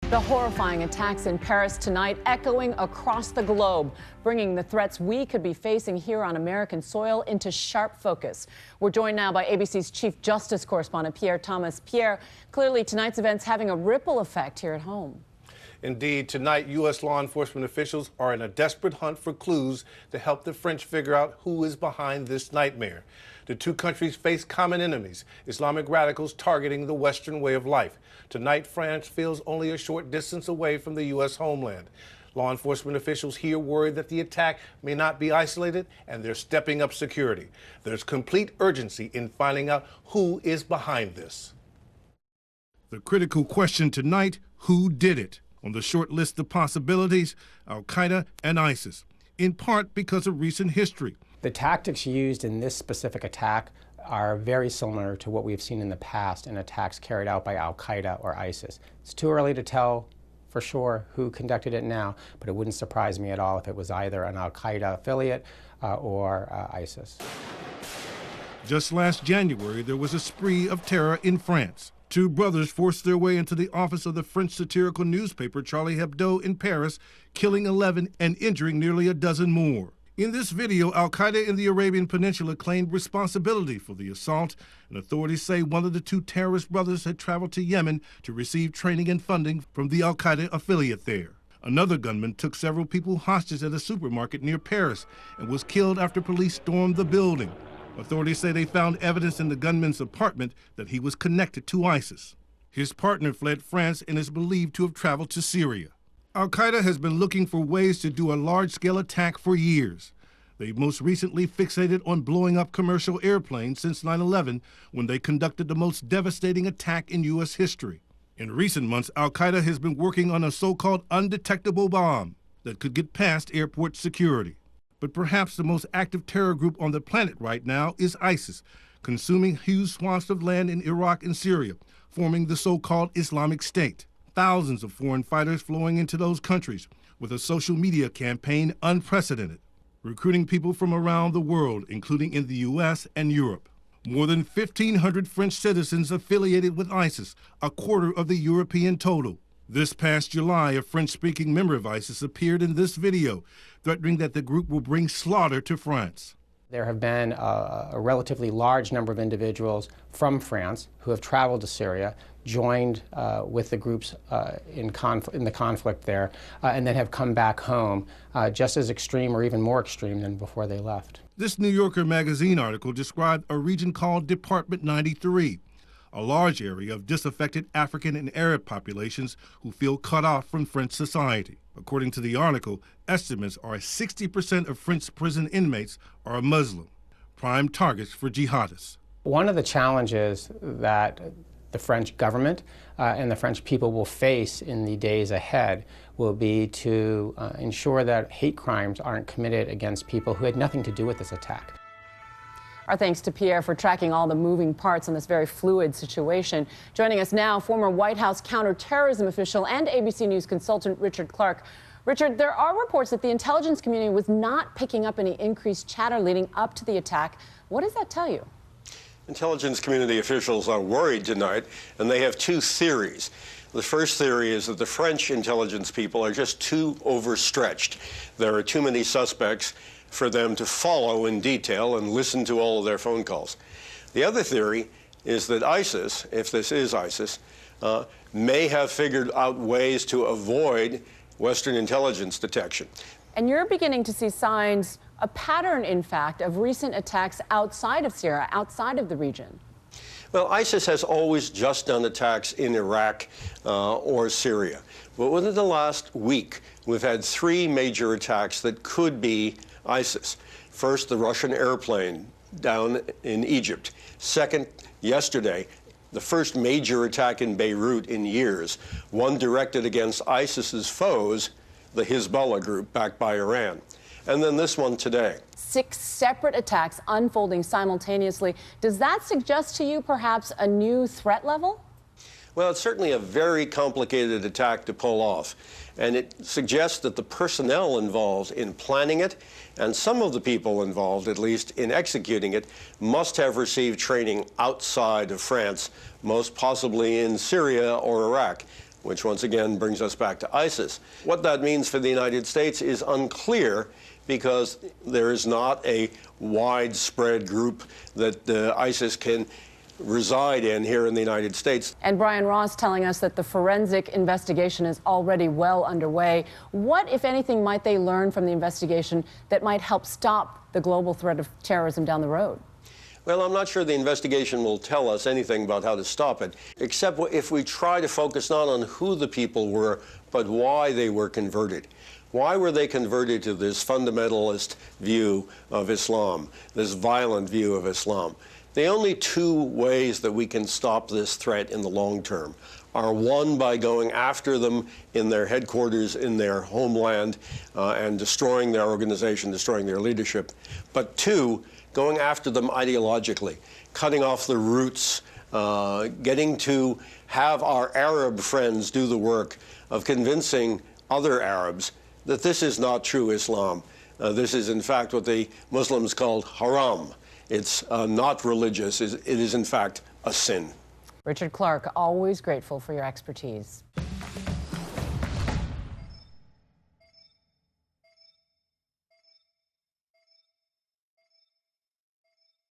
The horrifying attacks in Paris tonight echoing across the globe, bringing the threats we could be facing here on American soil into sharp focus. We're joined now by ABC's Chief Justice correspondent, Pierre Thomas. Pierre, clearly tonight's events having a ripple effect here at home. Indeed, tonight, U.S. law enforcement officials are in a desperate hunt for clues to help the French figure out who is behind this nightmare. The two countries face common enemies, Islamic radicals targeting the Western way of life. Tonight, France feels only a short distance away from the U.S. homeland. Law enforcement officials here worry that the attack may not be isolated, and they're stepping up security. There's complete urgency in finding out who is behind this. The critical question tonight, who did it? On the short list of possibilities, al-Qaeda and ISIS, in part because of recent history. The tactics used in this specific attack are very similar to what we've seen in the past in attacks carried out by al-Qaeda or ISIS. It's too early to tell for sure who conducted it now, but it wouldn't surprise me at all if it was either an al-Qaeda affiliate or ISIS. Just last January, there was a spree of terror in France. Two brothers forced their way into the office of the French satirical newspaper Charlie Hebdo in Paris, killing 11 and injuring nearly a dozen more. In this video, al-Qaeda in the Arabian Peninsula claimed responsibility for the assault, and authorities say one of the two terrorist brothers had traveled to Yemen to receive training and funding from the al-Qaeda affiliate there. Another gunman took several people hostage at a supermarket near Paris and was killed after police stormed the building. Authorities say they found evidence in the gunman's apartment that he was connected to ISIS. His partner fled France and is believed to have traveled to Syria. Al-Qaeda has been looking for ways to do a large-scale attack for years. They've most recently fixated on blowing up commercial airplanes since 9/11, when they conducted the most devastating attack in U.S. history. In recent months, Al-Qaeda has been working on a so-called undetectable bomb that could get past airport security. But perhaps the most active terror group on the planet right now is ISIS, consuming huge swaths of land in Iraq and Syria, forming the so-called Islamic State. Thousands of foreign fighters flowing into those countries, with a social media campaign unprecedented, recruiting people from around the world, including in the U.S. and Europe. More than 1,500 French citizens affiliated with ISIS, a quarter of the European total. This past July, a French-speaking member of ISIS appeared in this video, threatening that the group will bring slaughter to France. There have been a relatively large number of individuals from France who have traveled to Syria, joined with the groups in the conflict there, and then have come back home just as extreme or even more extreme than before they left. This New Yorker magazine article described a region called Department 93, a large area of disaffected African and Arab populations who feel cut off from French society. According to the article, estimates are 60% of French prison inmates are Muslim, prime targets for jihadists. One of the challenges that the French government and the French people will face in the days ahead will be to ensure that hate crimes aren't committed against people who had nothing to do with this attack. Our thanks to Pierre for tracking all the moving parts in this very fluid situation. Joining us now, former White House counterterrorism official and ABC News consultant Richard Clark. Richard, there are reports that the intelligence community was not picking up any increased chatter leading up to the attack. What does that tell you? Intelligence community officials are worried tonight, and they have two theories. The first theory is that the French intelligence people are just too overstretched. There are too many suspects for them to follow in detail and listen to all of their phone calls. The other theory is that ISIS, if this is ISIS, may have figured out ways to avoid Western intelligence detection. And you're beginning to see signs, a pattern, in fact, of recent attacks outside of Syria, outside of the region. Well, ISIS has always just done attacks in Iraq or Syria. But within the last week, we've had three major attacks that could be ISIS. First, the Russian airplane down in Egypt. Second, yesterday, the first major attack in Beirut in years, one directed against ISIS's foes, the Hezbollah group backed by Iran. And then this one today. 6 separate attacks unfolding simultaneously. Does that suggest to you perhaps a new threat level? Well, it's certainly a very complicated attack to pull off, and it suggests that the personnel involved in planning it, and some of the people involved, at least, in executing it, must have received training outside of France, most possibly in Syria or Iraq. which once again brings us back to ISIS. What that means for the United States is unclear, because there is not a widespread group that ISIS can reside in here in the United States. And Brian Ross telling us that the forensic investigation is already well underway. What, if anything, might they learn from the investigation that might help stop the global threat of terrorism down the road? Well, I'm not sure the investigation will tell us anything about how to stop it, except if we try to focus not on who the people were, but why they were converted. Why were they converted to this fundamentalist view of Islam, this violent view of Islam? The only two ways that we can stop this threat in the long term are, one, by going after them in their headquarters, in their homeland, and destroying their organization, destroying their leadership, but two, going after them ideologically, cutting off the roots, getting to have our Arab friends do the work of convincing other Arabs that this is not true Islam. This is, in fact, what the Muslims called haram. It's not religious. It is, in fact, a sin. Richard Clark, always grateful for your expertise.